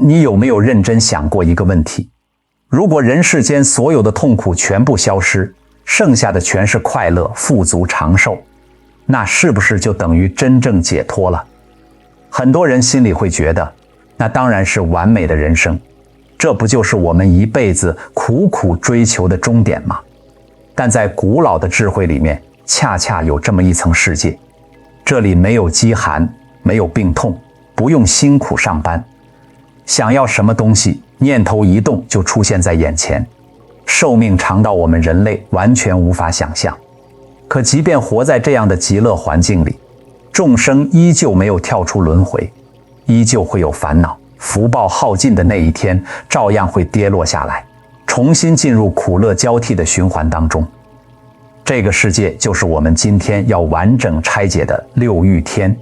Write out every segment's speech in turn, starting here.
你有没有认真想过一个问题？如果人世间所有的痛苦全部消失，剩下的全是快乐、富足、长寿，那是不是就等于真正解脱了？很多人心里会觉得，那当然是完美的人生，这不就是我们一辈子苦苦追求的终点吗？但在古老的智慧里面，恰恰有这么一层世界，这里没有饥寒，没有病痛，不用辛苦上班，想要什么东西，念头一动就出现在眼前，寿命长到我们人类完全无法想象。可即便活在这样的极乐环境里，众生依旧没有跳出轮回，依旧会有烦恼，福报耗尽的那一天照样会跌落下来，重新进入苦乐交替的循环当中。这个世界就是我们今天要完整拆解的六欲天。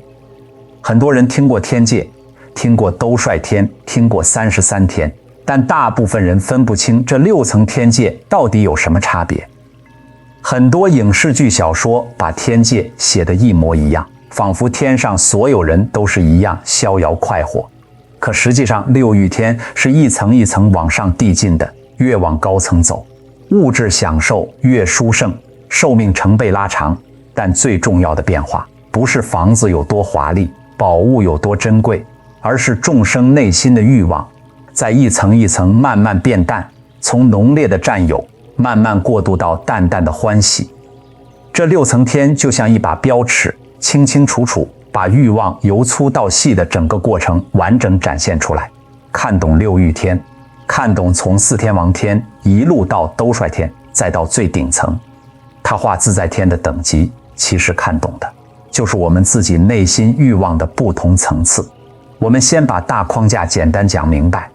很多人听过天界，听过兜率天，听过33天，但大部分人分不清这6层天界到底有什么差别。很多影视剧小说把天界写得一模一样，仿佛天上所有人都是一样逍遥快活。可实际上六欲天是一层一层往上递进的，越往高层走，物质享受越殊胜，寿命成倍拉长。但最重要的变化不是房子有多华丽，宝物有多珍贵，而是众生内心的欲望在一层一层慢慢变淡，从浓烈的占有慢慢过渡到淡淡的欢喜。这6层天就像一把标尺，清清楚楚把欲望由粗到细的整个过程完整展现出来。看懂六欲天，看懂从4天王天一路到兜率天，再到最顶层他化自在天的等级，其实看懂的就是我们自己内心欲望的不同层次。我们先把大框架简单讲明白。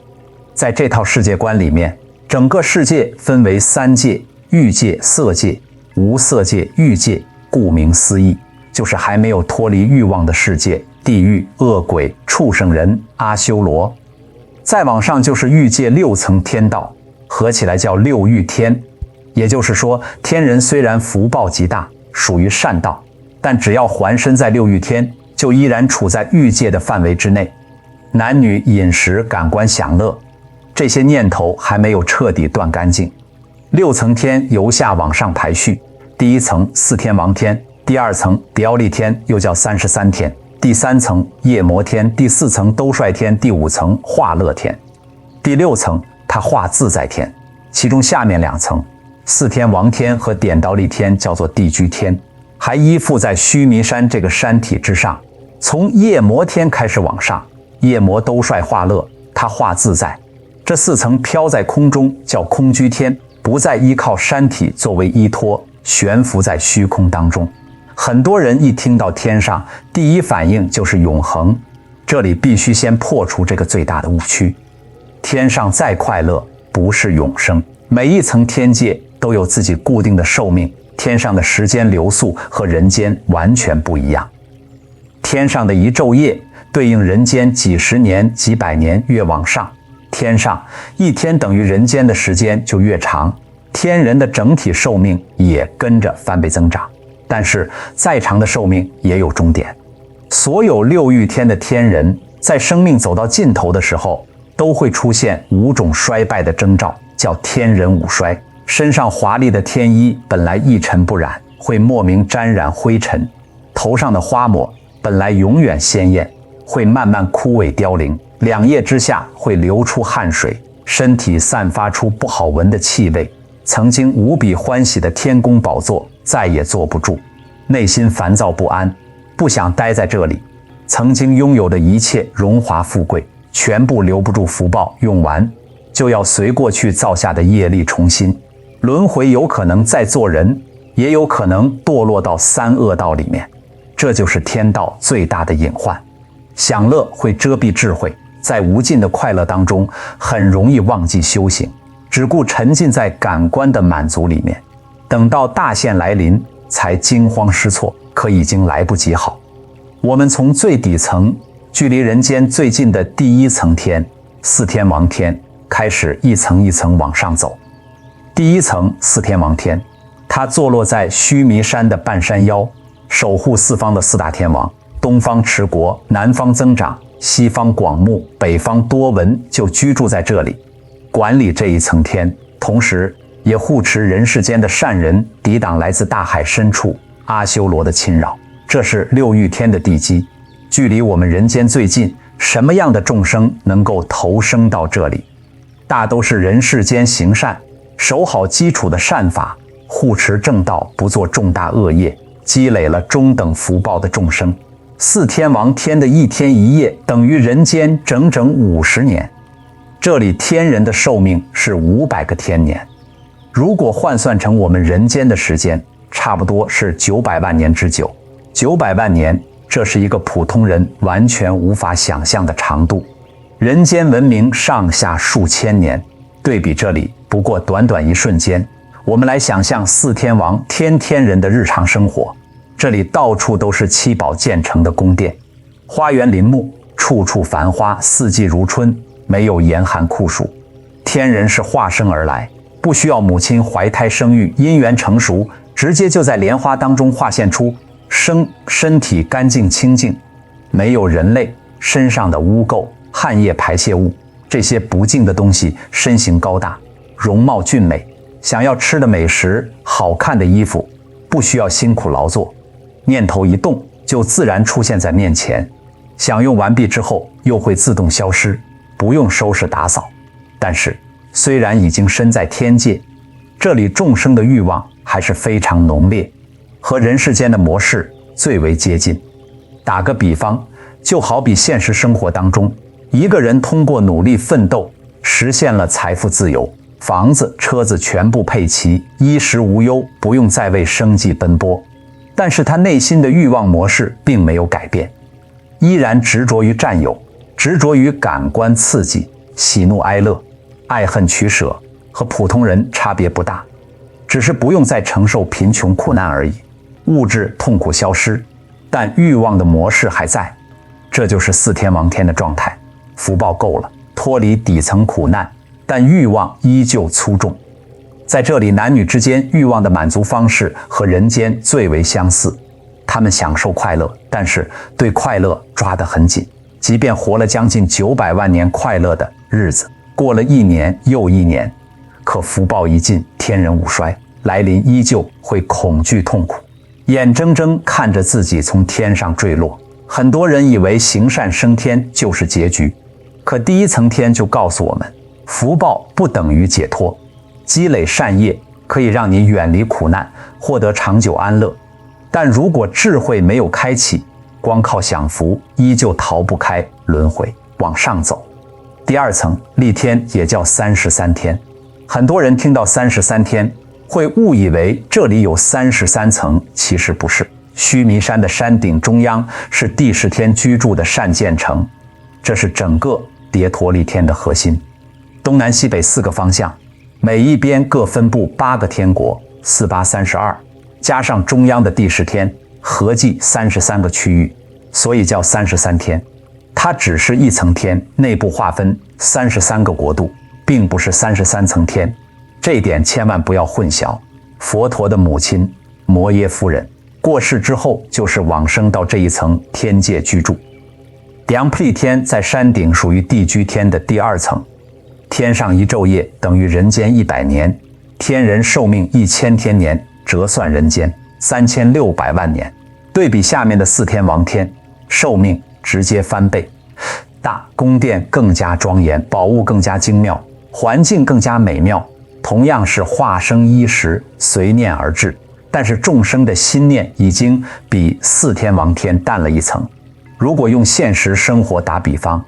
在这套世界观里面，整个世界分为3界：欲界、色界、无色界、欲界。顾名思义，就是还没有脱离欲望的世界，地狱、恶鬼、畜生人、阿修罗。再往上就是欲界6层天道，合起来叫六欲天。也就是说，天人虽然福报极大，属于善道，但只要还身在六欲天，就依然处在欲界的范围之内。男女、饮食、感官享乐，这些念头还没有彻底断干净。6层天由下往上排序，第1层4天王天，第2层表里天，又叫33天，第3层夜摩天，第4层兜率天，第5层化乐天，第6层它化自在天。其中下面2层4天王天和点倒立天叫做地居天，还依附在须弥山这个山体之上。从夜摩天开始往上，夜摩兜率化乐，它化自在。这4层飘在空中叫空居天，不再依靠山体作为依托，悬浮在虚空当中。很多人一听到天上，第一反应就是永恒，这里必须先破除这个最大的误区。天上再快乐不是永生，每一层天界都有自己固定的寿命，天上的时间流速和人间完全不一样。天上的一昼夜对应人间几十年、几百年，越往上，天上一天等于人间的时间就越长，天人的整体寿命也跟着翻倍增长。但是再长的寿命也有终点。所有六欲天的天人在生命走到尽头的时候，都会出现5种衰败的征兆，叫天人五衰。身上华丽的天衣本来一尘不染，会莫名沾染灰尘；头上的花抹本来永远鲜艳，会慢慢枯萎凋零，2腋之下会流出汗水，身体散发出不好闻的气味。曾经无比欢喜的天宫宝座再也坐不住，内心烦躁不安，不想待在这里。曾经拥有的一切荣华富贵，全部留不住福报用完，就要随过去造下的业力重新轮回，有可能再做人，也有可能堕落到3恶道里面。这就是天道最大的隐患。享乐会遮蔽智慧，在无尽的快乐当中很容易忘记修行，只顾沉浸在感官的满足里面，等到大限来临才惊慌失措，可已经来不及好。我们从最底层，距离人间最近的第1层天4天王天开始，一层一层往上走。第1层4天王天，它坐落在须弥山的半山腰，守护4方的4大天王，东方持国，南方增长，西方广目，北方多闻，就居住在这里，管理这一层天，同时也护持人世间的善人，抵挡来自大海深处阿修罗的侵扰。这是六欲天的地基，距离我们人间最近。什么样的众生能够投生到这里？大都是人世间行善，守好基础的善法，护持正道，不做重大恶业，积累了中等福报的众生。四天王天的一天一夜等于人间整整50年。这里天人的寿命是500个天年，如果换算成我们人间的时间，差不多是900万年之久。900万年，这是一个普通人完全无法想象的长度。人间文明上下数千年，对比这里不过短短一瞬间。我们来想象四天王天人的日常生活，这里到处都是七宝建成的宫殿，花园林木，处处繁花，四季如春，没有严寒酷暑。天人是化生而来，不需要母亲怀胎生育，姻缘成熟，直接就在莲花当中化现出身体干净清净，没有人类身上的污垢、汗液排泄物这些不净的东西，身形高大，容貌俊美，想要吃的美食、好看的衣服，不需要辛苦劳作，念头一动就自然出现在面前，享用完毕之后又会自动消失，不用收拾打扫。但是虽然已经身在天界，这里众生的欲望还是非常浓烈，和人世间的模式最为接近。打个比方，就好比现实生活当中，一个人通过努力奋斗，实现了财富自由，房子、车子全部配齐，衣食无忧，不用再为生计奔波。但是他内心的欲望模式并没有改变，依然执着于占有，执着于感官刺激，喜怒哀乐，爱恨取舍，和普通人差别不大，只是不用再承受贫穷苦难而已。物质痛苦消失，但欲望的模式还在。这就是四天王天的状态。福报够了，脱离底层苦难，但欲望依旧粗重。在这里，男女之间欲望的满足方式和人间最为相似，他们享受快乐，但是对快乐抓得很紧，即便活了将近900万年快乐的日子，过了一年又一年，可福报一尽，天人五衰来临，依旧会恐惧痛苦，眼睁睁看着自己从天上坠落。很多人以为行善升天就是结局，可第一层天就告诉我们，福报不等于解脱，积累善业可以让你远离苦难，获得长久安乐。但如果智慧没有开启，光靠享福，依旧逃不开轮回，往上走。第二层立天也叫33天，很多人听到33天会误以为这里有33层，其实不是。须弥山的山顶中央是第10天居住的善建城，这是整个叠陀利天的核心。东南西北4个方向，每一边各分布8个天国，4、8、32，加上中央的第10天，合计33个区域，所以叫33天。它只是一层天，内部划分33个国度，并不是33层天，这一点千万不要混淆。佛陀的母亲摩耶夫人过世之后，就是往生到这一层天界居住。梁毗天在山顶，属于地居天的第2层，天上一昼夜等于人间100年，天人寿命1000天年，折算人间3600万年。对比下面的4天王天，寿命直接翻倍，大宫殿更加庄严，宝物更加精妙，环境更加美妙。同样是化生衣食，随念而至，但是众生的心念已经比4天王天淡了一层。如果用现实生活打比方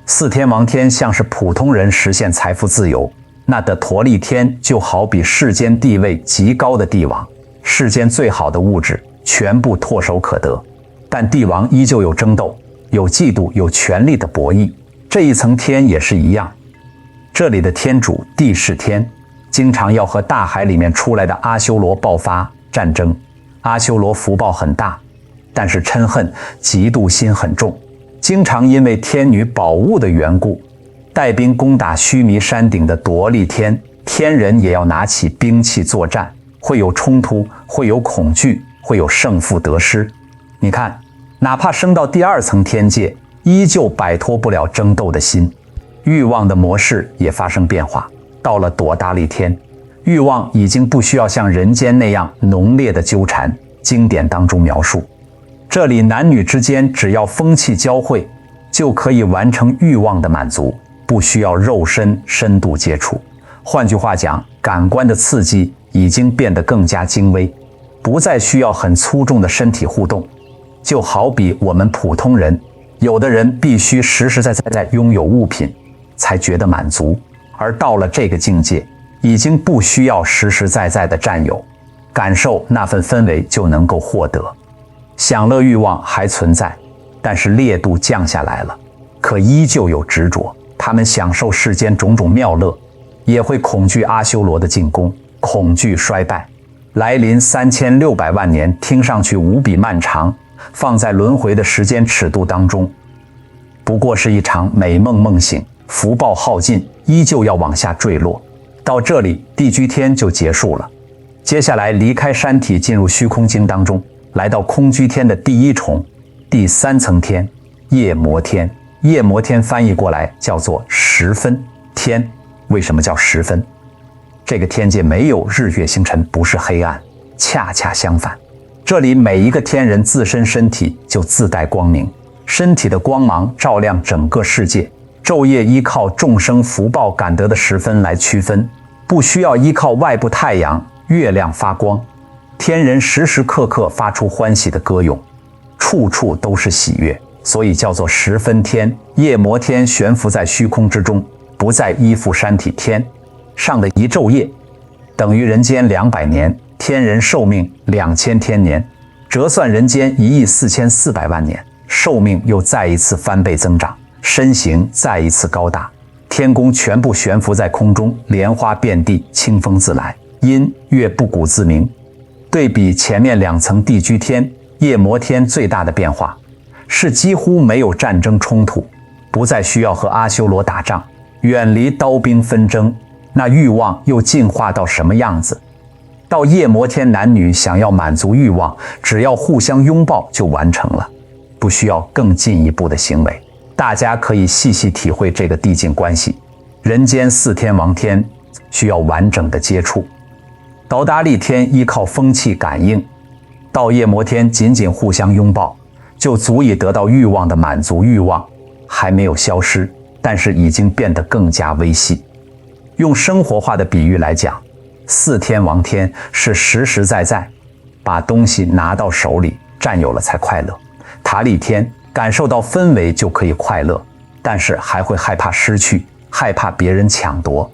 ，4天王天像是普通人实现财富自由，那的陀利天就好比世间地位极高的帝王，世间最好的物质全部唾手可得，但帝王依旧有争斗，有嫉妒，有权力的博弈。这一层天也是一样，这里的天主地是天，经常要和大海里面出来的阿修罗爆发战争。阿修罗福报很大，但是嗔恨嫉妒心很重，经常因为天女宝物的缘故，带兵攻打须弥山顶的夺利天，天人也要拿起兵器作战，会有冲突，会有恐惧，会有胜负得失。你看，哪怕升到第2层天界，依旧摆脱不了争斗的心，欲望的模式也发生变化。到了朵大力天，欲望已经不需要像人间那样浓烈的纠缠。经典当中描述，这里男女之间只要风气交汇，就可以完成欲望的满足，不需要肉身深度接触。换句话讲，感官的刺激已经变得更加精微，不再需要很粗重的身体互动。就好比我们普通人，有的人必须实实在在拥有物品才觉得满足，而到了这个境界，已经不需要实实在在的占有，感受那份氛围就能够获得。享乐欲望还存在，但是烈度降下来了，可依旧有执着。他们享受世间种种妙乐，也会恐惧阿修罗的进攻，恐惧衰败。来临3600万年，听上去无比漫长，放在轮回的时间尺度当中，不过是一场美梦梦醒，福报耗尽，依旧要往下坠落。到这里，地居天就结束了。接下来离开山体，进入虚空经当中，来到空居天的第一重、第3层天——夜摩天。夜摩天翻译过来叫做十分天。为什么叫十分？这个天界没有日月星辰，不是黑暗，恰恰相反，这里每一个天人自身身体就自带光明，身体的光芒照亮整个世界。昼夜依靠众生福报感得的十分来区分，不需要依靠外部太阳、月亮发光。天人时时刻刻发出欢喜的歌咏，处处都是喜悦，所以叫做十分天。夜摩天悬浮在虚空之中，不再依附山体天上的一昼夜，等于人间200年，天人寿命2000天年，折算人间1亿4400万年，寿命又再一次翻倍增长，身形再一次高大，天宫全部悬浮在空中，莲花遍地，清风自来，音乐不鼓自鸣。对比前面2层地居天、夜摩天，最大的变化是几乎没有战争冲突，不再需要和阿修罗打仗，远离刀兵纷争。那欲望又进化到什么样子？到夜摩天，男女想要满足欲望，只要互相拥抱就完成了，不需要更进一步的行为。大家可以细细体会这个递进关系。人间4天王天需要完整的接触，斗达利天依靠风气感应，到夜摩天仅仅互相拥抱就足以得到欲望的满足。欲望还没有消失，但是已经变得更加微细。用生活化的比喻来讲，4天王天是实实在在把东西拿到手里，占有了才快乐。塔利天感受到氛围就可以快乐，但是还会害怕失去，害怕别人抢夺。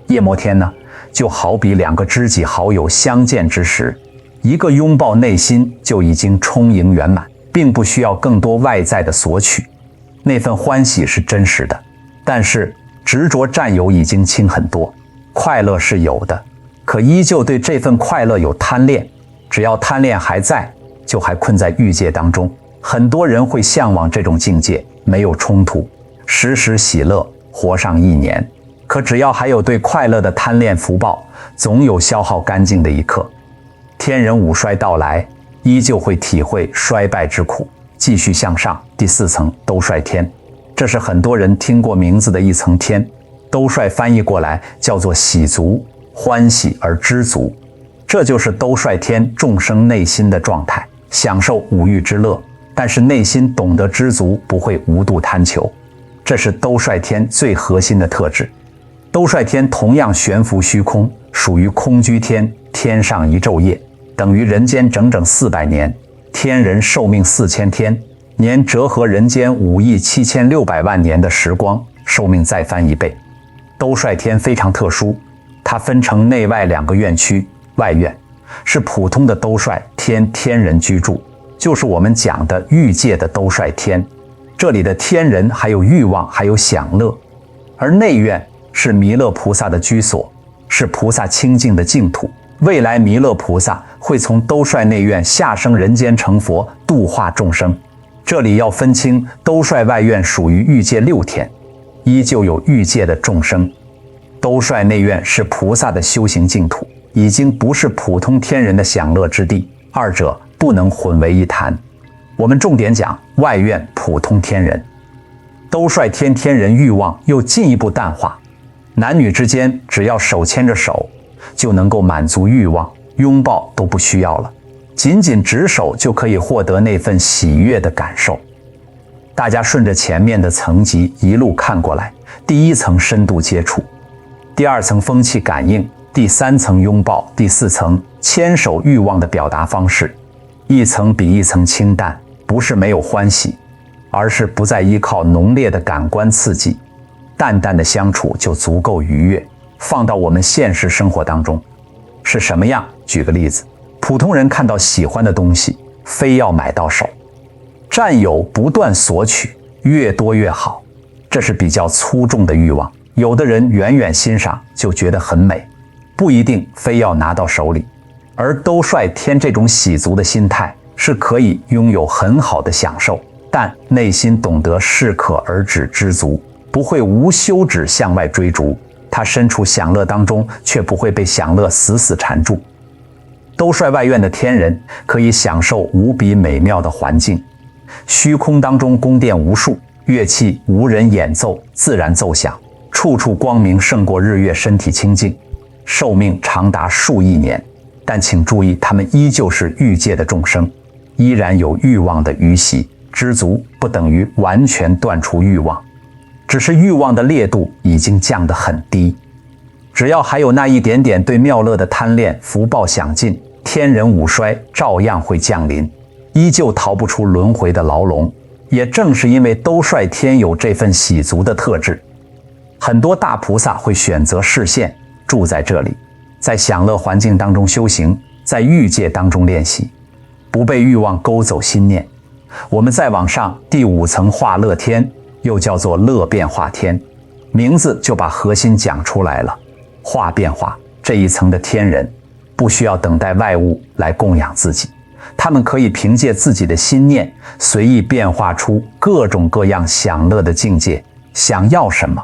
夜摩天呢，就好比2个知己好友相见之时，一个拥抱，内心就已经充盈圆满，并不需要更多外在的索取。那份欢喜是真实的，但是执着占有已经轻很多。快乐是有的，可依旧对这份快乐有贪恋，只要贪恋还在，就还困在欲界当中。很多人会向往这种境界，没有冲突，时时喜乐，活上1年。可只要还有对快乐的贪恋，福报总有消耗干净的一刻。天人五衰到来，依旧会体会衰败之苦，继续向上。第4层兜率天，这是很多人听过名字的一层天。兜率翻译过来叫做喜足，欢喜而知足，这就是兜率天众生内心的状态，享受五欲之乐，但是内心懂得知足，不会无度贪求，这是兜率天最核心的特质。兜率天同样悬浮虚空，属于空居天，天上一昼夜，等于人间整整400年，天人寿命4000天，年折合人间5亿7600万年的时光，寿命再翻1倍。兜率天非常特殊，它分成内外2个院区，外院是普通的兜率天，天人居住，就是我们讲的欲界的兜率天，这里的天人还有欲望，还有享乐。而内院是弥勒菩萨的居所，是菩萨清净的净土。未来弥勒菩萨会从兜率内院下生人间成佛，度化众生。这里要分清，兜率外院属于欲界6天，依旧有欲界的众生。兜率内院是菩萨的修行净土，已经不是普通天人的享乐之地，二者不能混为一谈。我们重点讲外院普通天人，兜率天天人欲望又进一步淡化，男女之间只要手牵着手，就能够满足欲望，拥抱都不需要了，仅仅执手就可以获得那份喜悦的感受。大家顺着前面的层级一路看过来，第一层深度接触，第二层风气感应，第三层拥抱，第四层牵手欲望的表达方式，一层比一层清淡，不是没有欢喜，而是不再依靠浓烈的感官刺激，淡淡的相处就足够愉悦。放到我们现实生活当中，是什么样？举个例子，普通人看到喜欢的东西，非要买到手，占有不断索取，越多越好，这是比较粗重的欲望。有的人远远欣赏就觉得很美，不一定非要拿到手里。而兜率天这种喜足的心态，是可以拥有很好的享受，但内心懂得适可而止知足，不会无休止向外追逐。他身处享乐当中，却不会被享乐死死缠住。兜率外院的天人可以享受无比美妙的环境，虚空当中宫殿无数，乐器无人演奏，自然奏响，处处光明胜过日月，身体清净，寿命长达数亿年。但请注意，他们依旧是欲界的众生，依然有欲望的余习。知足不等于完全断除欲望，只是欲望的烈度已经降得很低。只要还有那一点点对妙乐的贪恋，福报享尽，天人五衰照样会降临，依旧逃不出轮回的牢笼。也正是因为兜率天有这份喜足的特质，很多大菩萨会选择示现，住在这里，在享乐环境当中修行，在欲界当中练习，不被欲望勾走心念。我们再往上，第五层化乐天，又叫做乐变化天，名字就把核心讲出来了。化变化这一层的天人，不需要等待外物来供养自己，他们可以凭借自己的心念，随意变化出各种各样享乐的境界。想要什么，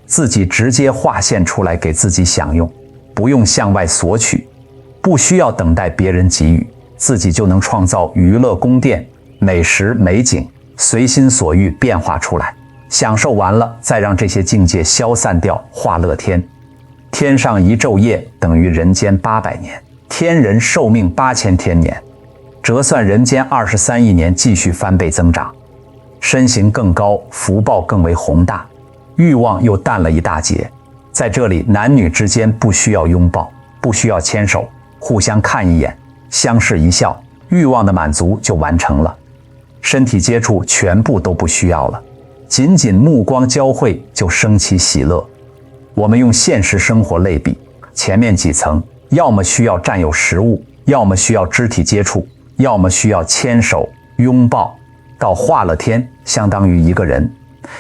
自己直接化现出来给自己享用，不用向外索取，不需要等待别人给予，自己就能创造娱乐宫殿、美食美景，随心所欲变化出来，享受完了再让这些境界消散掉，化乐天。天上一昼夜等于人间800年，天人寿命8000天年，折算人间23亿年，继续翻倍增长。身形更高，福报更为宏大，欲望又淡了一大截。在这里，男女之间不需要拥抱，不需要牵手，互相看一眼，相视一笑，欲望的满足就完成了。身体接触全部都不需要了，仅仅目光交汇就升起喜乐。我们用现实生活类比，前面几层要么需要占有食物，要么需要肢体接触，要么需要牵手拥抱。到化乐天，相当于一个人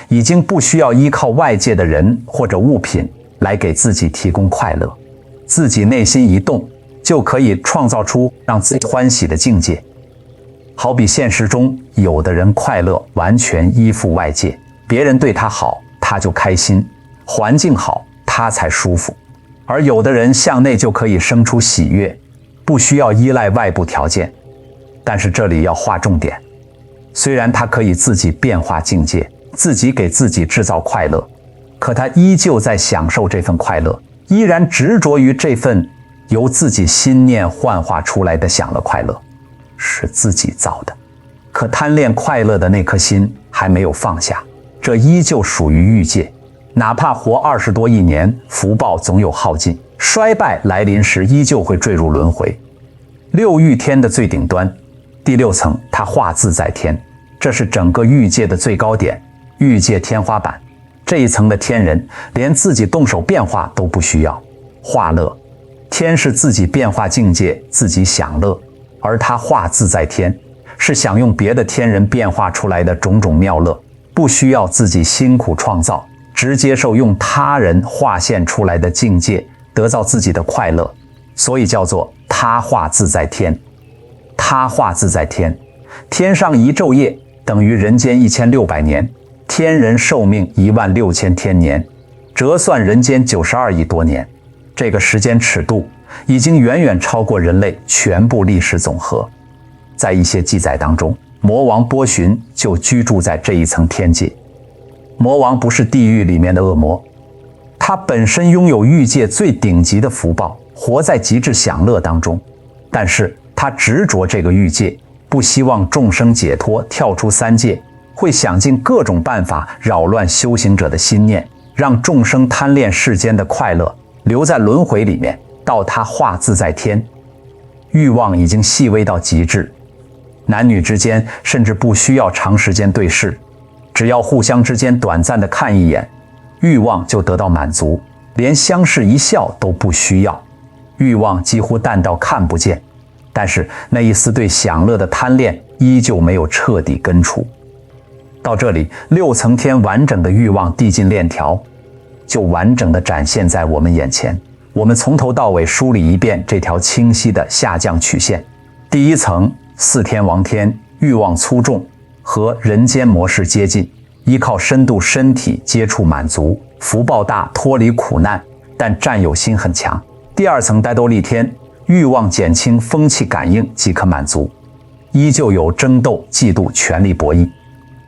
已经不需要依靠外界的人或者物品来给自己提供快乐，自己内心一动，就可以创造出让自己欢喜的境界。好比现实中有的人快乐完全依附外界，别人对他好他就开心，环境好他才舒服，而有的人向内就可以生出喜悦，不需要依赖外部条件。但是这里要划重点，虽然他可以自己变化境界，自己给自己制造快乐，可他依旧在享受这份快乐，依然执着于这份由自己心念幻化出来的享乐快乐，是自己造的。可贪恋快乐的那颗心还没有放下，这依旧属于欲界。哪怕活20多亿年，福报总有耗尽，衰败来临时依旧会坠入轮回。六欲天的最顶端，第6层，它化自在天，这是整个欲界的最高点，欲界天花板。这一层的天人连自己动手变化都不需要，化乐天是自己变化境界，自己享乐，而他化自在天是享用别的天人变化出来的种种妙乐，不需要自己辛苦创造，直接受用他人化现出来的境界，得到自己的快乐，所以叫做他化自在天。他化自在天，天上一昼夜等于人间1600年，天人寿命16000天年，折算人间92亿多年。这个时间尺度已经远远超过人类全部历史总和。在一些记载当中，魔王波旬就居住在这一层天界。魔王不是地狱里面的恶魔，他本身拥有欲界最顶级的福报，活在极致享乐当中，但是他执着这个欲界，不希望众生解脱，跳出三界，会想尽各种办法扰乱修行者的心念，让众生贪恋世间的快乐，留在轮回里面，到他化自在天。欲望已经细微到极致，男女之间甚至不需要长时间对视，只要互相之间短暂的看一眼，欲望就得到满足，连相视一笑都不需要。欲望几乎淡到看不见，但是那一丝对享乐的贪恋依旧没有彻底根除。到这里，6层天完整的欲望递进链条就完整的展现在我们眼前。我们从头到尾梳理一遍这条清晰的下降曲线。第1层4天王天，欲望粗重，和人间模式接近，依靠深度身体接触满足，福报大，脱离苦难，但占有心很强。第2层呆斗利天，欲望减轻，风气感应即可满足，依旧有争斗、嫉妒、权力博弈。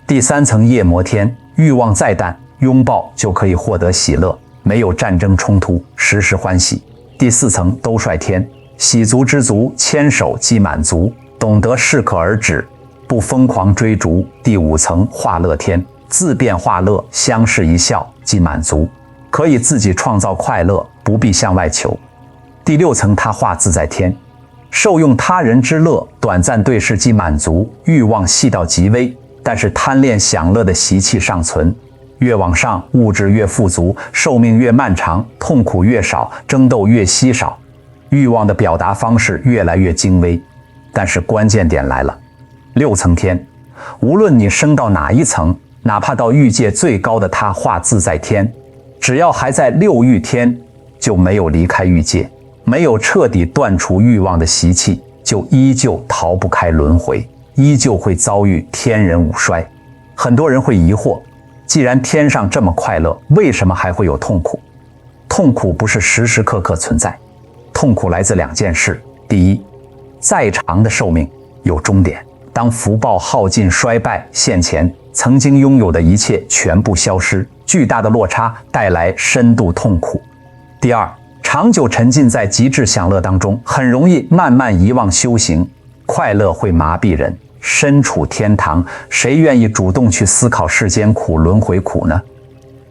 第3层夜魔天，欲望再淡，拥抱就可以获得喜乐，没有战争冲突，时时欢喜。第4层兜率天，喜足知足，牵手即满足，懂得适可而止，不疯狂追逐。第5层化乐天，自变化乐，相视一笑即满足，可以自己创造快乐，不必向外求。第6层他化自在天，受用他人之乐，短暂对视即满足，欲望细到极微，但是贪恋享乐的习气尚存。越往上，物质越富足，寿命越漫长，痛苦越少，争斗越稀少，欲望的表达方式越来越精微。但是关键点来了，6层天，无论你升到哪一层，哪怕到欲界最高的他化自在天，只要还在6欲天，就没有离开欲界，没有彻底断除欲望的习气，就依旧逃不开轮回，依旧会遭遇天人五衰。很多人会疑惑，既然天上这么快乐，为什么还会有痛苦？痛苦不是时时刻刻存在，痛苦来自2件事。第一，再长的寿命有终点，当福报耗尽衰败现前，曾经拥有的一切全部消失，巨大的落差带来深度痛苦。第二，长久沉浸在极致享乐当中，很容易慢慢遗忘修行，快乐会麻痹人。身处天堂，谁愿意主动去思考世间苦、轮回苦呢？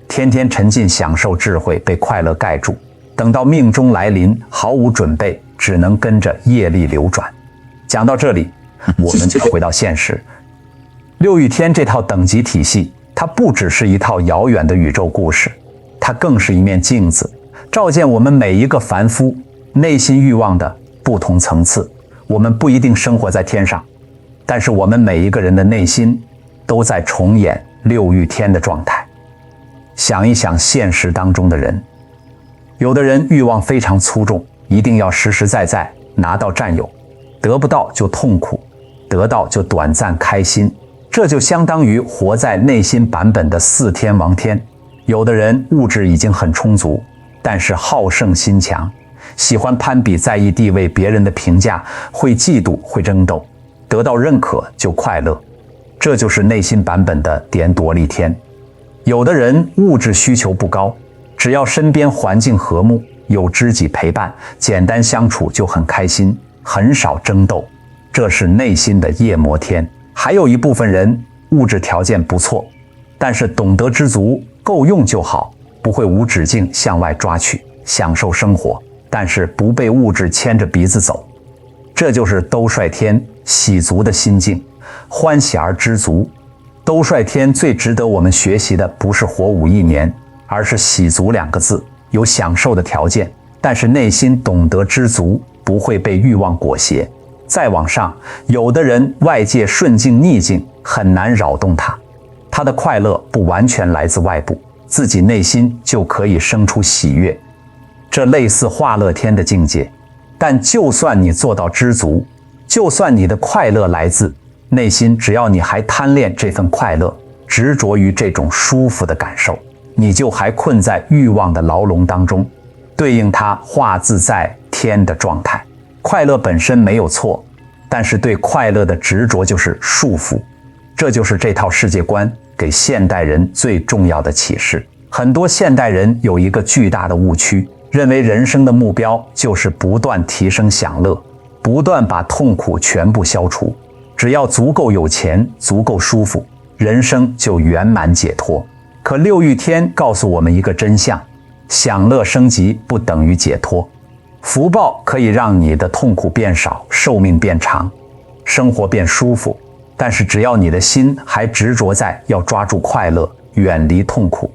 天天沉浸享受智慧，被快乐盖住，等到命中来临，毫无准备，只能跟着业力流转。讲到这里，我们就回到现实。6欲天这套等级体系，它不只是一套遥远的宇宙故事，它更是一面镜子，照见我们每一个凡夫内心欲望的不同层次。我们不一定生活在天上，但是我们每一个人的内心都在重演6欲天的状态。想一想现实当中的人，有的人欲望非常粗重，一定要实实在在拿到占有，得不到就痛苦，得到就短暂开心，这就相当于活在内心版本的4天王天。有的人物质已经很充足，但是好胜心强，喜欢攀比，在意地位，别人的评价，会嫉妒，会争斗，得到认可就快乐，这就是内心版本的点朵利天。有的人物质需求不高，只要身边环境和睦，有知己陪伴，简单相处就很开心，很少争斗，这是内心的夜魔天。还有一部分人物质条件不错，但是懂得知足，够用就好，不会无止境向外抓取，享受生活，但是不被物质牵着鼻子走，这就是兜率天喜足的心境，欢喜而知足。兜率天最值得我们学习的不是活5亿年，而是喜足2个字，有享受的条件，但是内心懂得知足，不会被欲望裹挟。再往上，有的人外界顺境逆境很难扰动他，他的快乐不完全来自外部，自己内心就可以生出喜悦，这类似化乐天的境界。但就算你做到知足，就算你的快乐来自内心，只要你还贪恋这份快乐，执着于这种舒服的感受，你就还困在欲望的牢笼当中，对应它化自在天的状态。快乐本身没有错，但是对快乐的执着就是束缚，这就是这套世界观给现代人最重要的启示。很多现代人有一个巨大的误区，认为人生的目标就是不断提升享乐，不断把痛苦全部消除。只要足够有钱，足够舒服，人生就圆满解脱。可六欲天告诉我们一个真相：享乐升级不等于解脱。福报可以让你的痛苦变少，寿命变长，生活变舒服，但是只要你的心还执着在要抓住快乐，远离痛苦，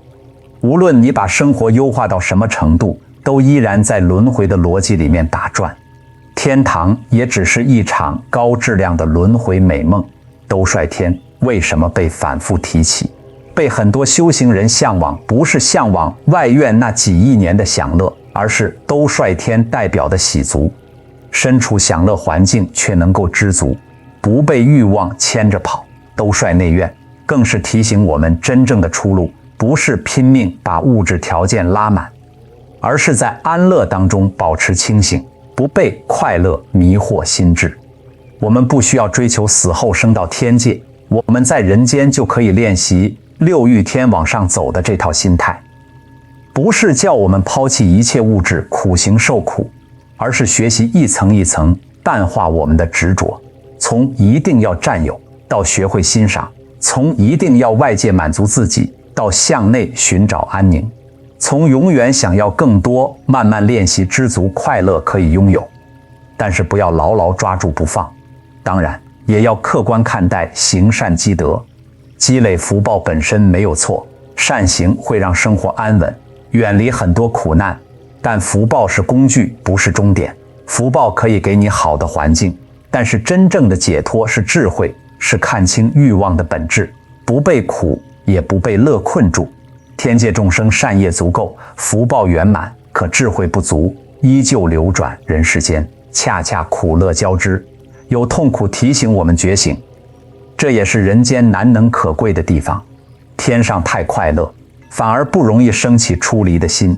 无论你把生活优化到什么程度，都依然在轮回的逻辑里面打转。天堂也只是一场高质量的轮回美梦。兜率天为什么被反复提起？被很多修行人向往，不是向往外院那几亿年的享乐，而是兜率天代表的喜足。身处享乐环境却能够知足，不被欲望牵着跑。兜率内院更是提醒我们，真正的出路不是拼命把物质条件拉满，而是在安乐当中保持清醒，不被快乐迷惑心智。我们不需要追求死后升到天界，我们在人间就可以练习六欲天往上走的这套心态。不是叫我们抛弃一切物质苦行受苦，而是学习一层一层淡化我们的执着，从一定要占有到学会欣赏，从一定要外界满足自己到向内寻找安宁，从永远想要更多慢慢练习知足快乐可以拥有，但是不要牢牢抓住不放。当然也要客观看待行善积德，积累福报本身没有错，善行会让生活安稳，远离很多苦难，但福报是工具，不是终点。福报可以给你好的环境，但是真正的解脱是智慧，是看清欲望的本质，不被苦也不被乐困住。天界众生善业足够，福报圆满，可智慧不足，依旧流转人世间，恰恰苦乐交织，有痛苦提醒我们觉醒。这也是人间难能可贵的地方。天上太快乐，反而不容易升起出离的心。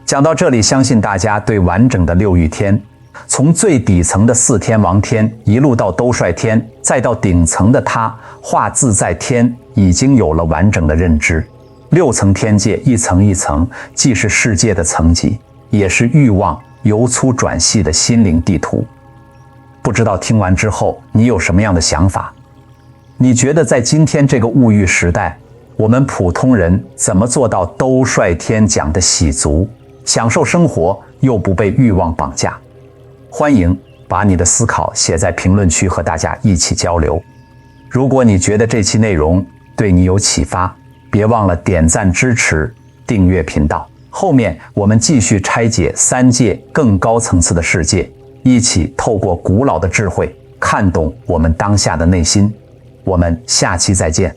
讲到这里，相信大家对完整的六欲天，从最底层的四天王天一路到兜率天，再到顶层的他化自在天，已经有了完整的认知。六层天界一层一层，既是世界的层级，也是欲望由粗转细的心灵地图。不知道听完之后你有什么样的想法？你觉得在今天这个物欲时代，我们普通人怎么做到兜率天讲的喜足，享受生活又不被欲望绑架？欢迎把你的思考写在评论区，和大家一起交流。如果你觉得这期内容对你有启发，别忘了点赞支持，订阅频道。后面我们继续拆解三界更高层次的世界，一起透过古老的智慧看懂我们当下的内心。我们下期再见。